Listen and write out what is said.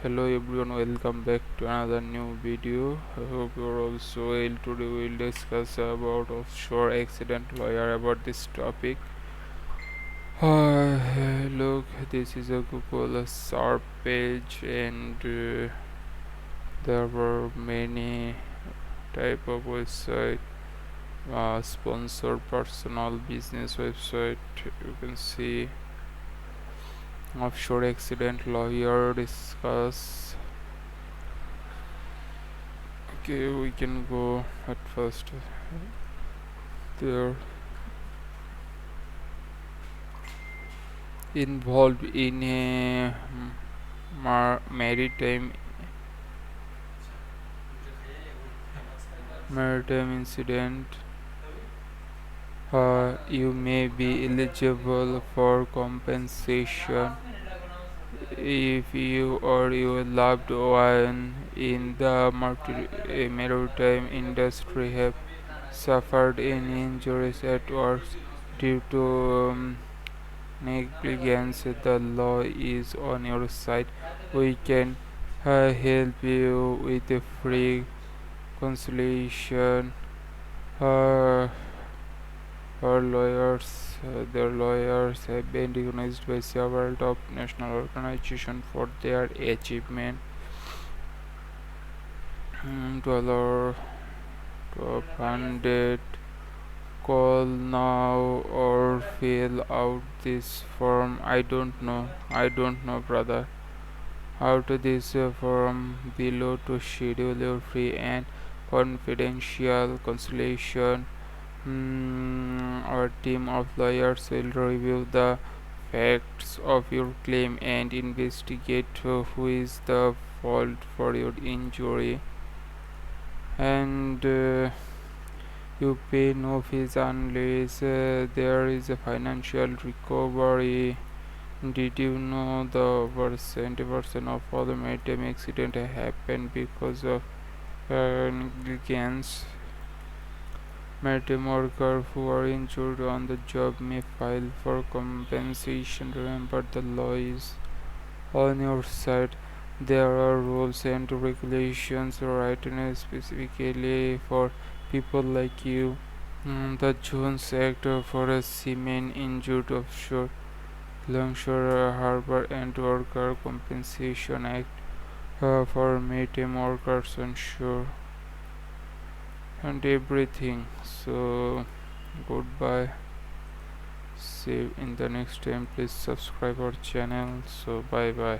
Hello everyone, welcome back to another new video. I hope you're also well. Today we'll discuss about offshore accident lawyer about this topic. Look, this is a Google search page and there were many type of website, sponsored personal business website. You can see offshore accident lawyer discuss. Okay, we can go at first. They're involved in a maritime incident. You may be eligible for compensation if you or your loved one in the maritime industry have suffered any injuries at work due to negligence. The law is on your side. We can help you with a free consultation. Uh, their lawyers have been recognized by several top national organizations for their achievement. To allow to funded, call now or fill out this form. I don't know, brother. Out this form below to schedule your free and confidential consultation. Our team of lawyers will review the facts of your claim and investigate who is the fault for your injury. And you pay no fees unless there is a financial recovery. Did you know the over 70% of all the maritime accidents happen because of negligence? Maritime workers who are injured on the job may file for compensation. Remember, the law is on your side. There are rules and regulations written specifically for people like you. The Jones Act for a seaman injured offshore, Longshore Harbor and Worker Compensation Act for maritime workers on shore, and everything. So, goodbye. See you in the next time. Please subscribe our channel. So, bye bye.